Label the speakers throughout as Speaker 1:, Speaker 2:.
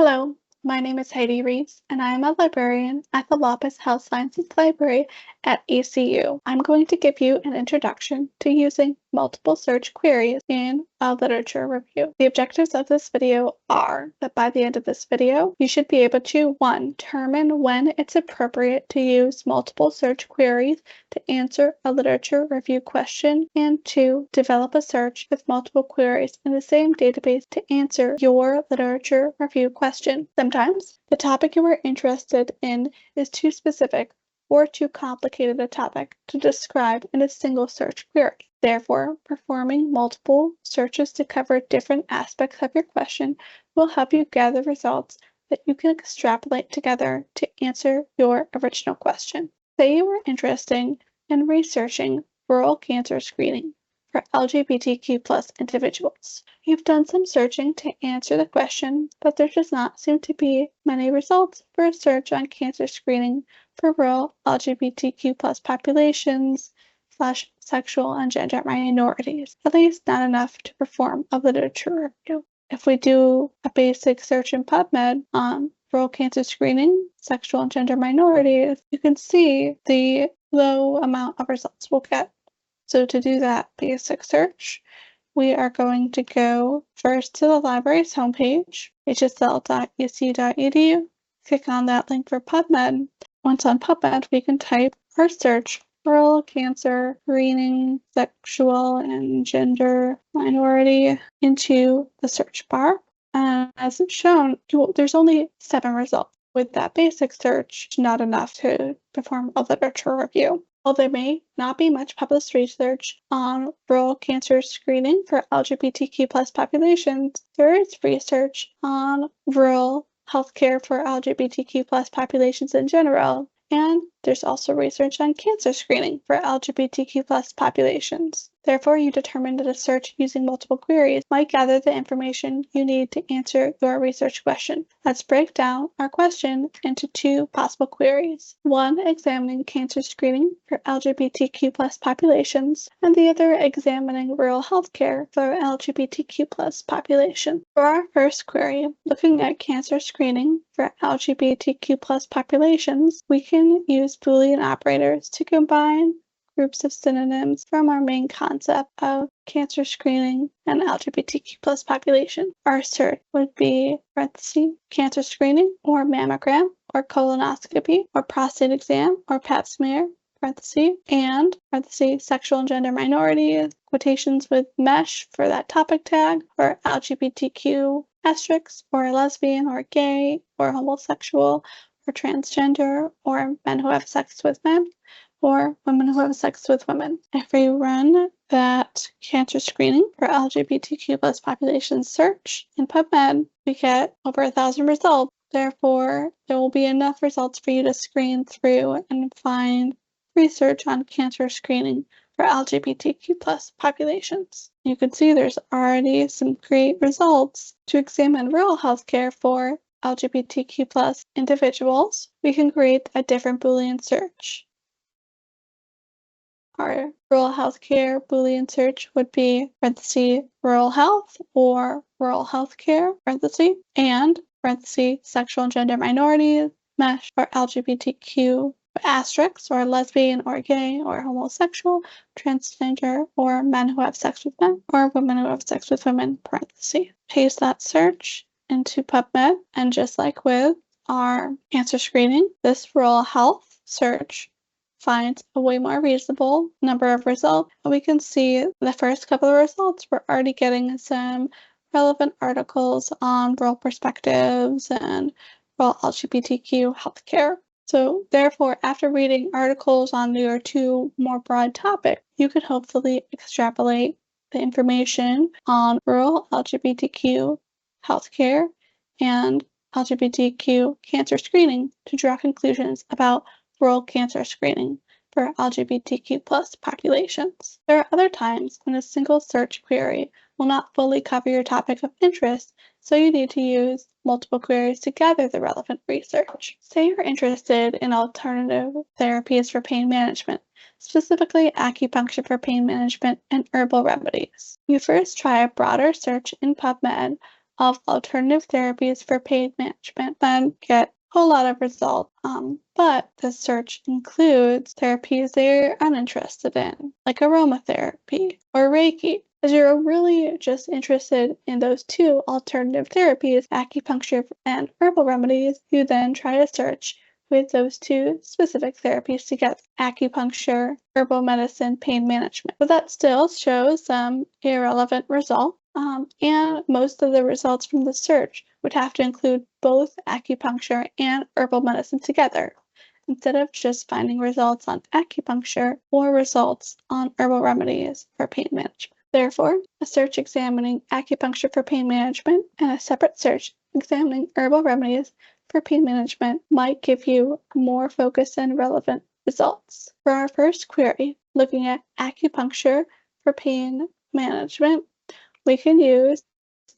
Speaker 1: Hello, my name is Heidi Reese, and I am a librarian at the Lapis Health Sciences Library at ECU. I'm going to give you an introduction to using multiple search queries in a literature review. The objectives of this video are that by the end of this video, you should be able to 1. Determine when it's appropriate to use multiple search queries to answer a literature review question, and 2. Develop a search with multiple queries in the same database to answer your literature review question. Sometimes the topic you are interested in is too specific or too complicated a topic to describe in a single search query. Therefore, performing multiple searches to cover different aspects of your question will help you gather results that you can extrapolate together to answer your original question. Say you are interested in researching rural cancer screening for LGBTQ+ individuals. You've done some searching to answer the question, but there does not seem to be many results for a search on cancer screening for rural LGBTQ+ populations / sexual and gender minorities, at least not enough to perform a literature review. If we do a basic search in PubMed on rural cancer screening, sexual and gender minorities, you can see the low amount of results we'll get. So to do that basic search, we are going to go first to the library's homepage, hsl.ecu.edu, click on that link for PubMed. Once on PubMed, we can type our search rural cancer screening sexual and gender minority into the search bar. And as shown, there's only 7 results. With that basic search, not enough to perform a literature review. While there may not be much published research on rural cancer screening for LGBTQ+ populations, there is research on rural healthcare for LGBTQ+ populations in general, and there's also research on cancer screening for LGBTQ+ populations. Therefore, you determine that a search using multiple queries might gather the information you need to answer your research question. Let's break down our question into 2 possible queries. One examining cancer screening for LGBTQ+ populations, and the other examining rural healthcare for LGBTQ+ populations. For our first query, looking at cancer screening for LGBTQ+ populations, we can use Boolean operators to combine groups of synonyms from our main concept of cancer screening and LGBTQ+ population. Our search would be cancer screening or mammogram or colonoscopy or prostate exam or pap smear and sexual and gender minorities, quotations with mesh for that topic tag, or LGBTQ asterisk, or lesbian or gay or homosexual or transgender, or men who have sex with men, or women who have sex with women. If we run that cancer screening for LGBTQ+ population search in PubMed, we get over 1,000 results. Therefore, there will be enough results for you to screen through and find research on cancer screening for LGBTQ+ populations. You can see there's already some great results. To examine rural healthcare for LGBTQ+ individuals, we can create a different Boolean search. Our rural healthcare Boolean search would be rural health or rural healthcare and sexual and gender minorities, mesh or LGBTQ asterisk or lesbian or gay or homosexual, transgender, or men who have sex with men, or women who have sex with women, Paste that search into PubMed, and just like with our cancer screening, this rural health search finds a way more reasonable number of results. And we can see the first couple of results, we're already getting some relevant articles on rural perspectives and rural LGBTQ healthcare. So therefore, after reading articles on your 2 more broad topics, you could hopefully extrapolate the information on rural LGBTQ healthcare and LGBTQ cancer screening to draw conclusions about rural cancer screening for LGBTQ+ populations. There are other times when a single search query will not fully cover your topic of interest, so you need to use multiple queries to gather the relevant research. Say you're interested in alternative therapies for pain management, specifically acupuncture for pain management and herbal remedies. You first try a broader search in PubMed of alternative therapies for pain management, then get a whole lot of results. But the search includes therapies they're uninterested in, like aromatherapy or Reiki. As you're really just interested in those two alternative therapies, acupuncture and herbal remedies, you then try to search with those two specific therapies together: acupuncture, herbal medicine, pain management. But that still shows some irrelevant results. And most of the results from the search would have to include both acupuncture and herbal medicine together, instead of just finding results on acupuncture or results on herbal remedies for pain management. Therefore, a search examining acupuncture for pain management and a separate search examining herbal remedies for pain management might give you more focused and relevant results. For our first query, looking at acupuncture for pain management, we can use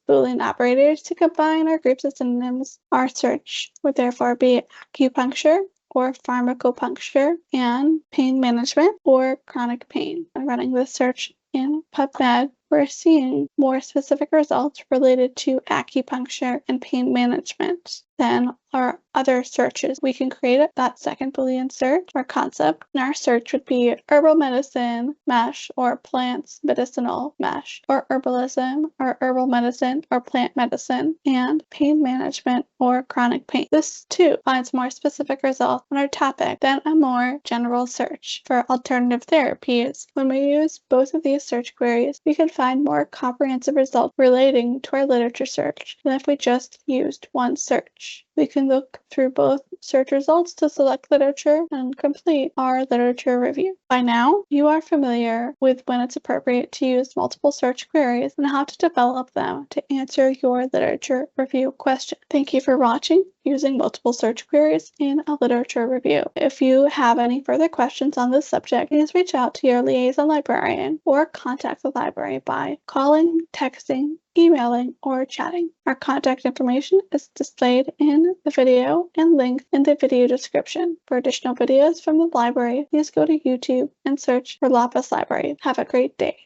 Speaker 1: Boolean operators to combine our groups of synonyms. Our search would therefore be acupuncture or pharmacopuncture and pain management or chronic pain. By running this search in PubMed, we're seeing more specific results related to acupuncture and pain management than our other searches. We can create that second Boolean search or concept, and our search would be herbal medicine mesh or plants medicinal mesh, or herbalism or herbal medicine or plant medicine, and pain management or chronic pain. This too finds more specific results on our topic than a more general search for alternative therapies. When we use both of these search queries, we can find more comprehensive results relating to our literature search than if we just used one search. We can look through both search results to select literature and complete our literature review. By now, you are familiar with when it's appropriate to use multiple search queries and how to develop them to answer your literature review question. Thank you for watching using multiple search queries in a literature review. If you have any further questions on this subject, please reach out to your liaison librarian or contact the library by calling, texting, emailing, or chatting. Our contact information is displayed in the video and linked in the video description. For additional videos from the library, please go to YouTube and search for Lapis Library. Have a great day.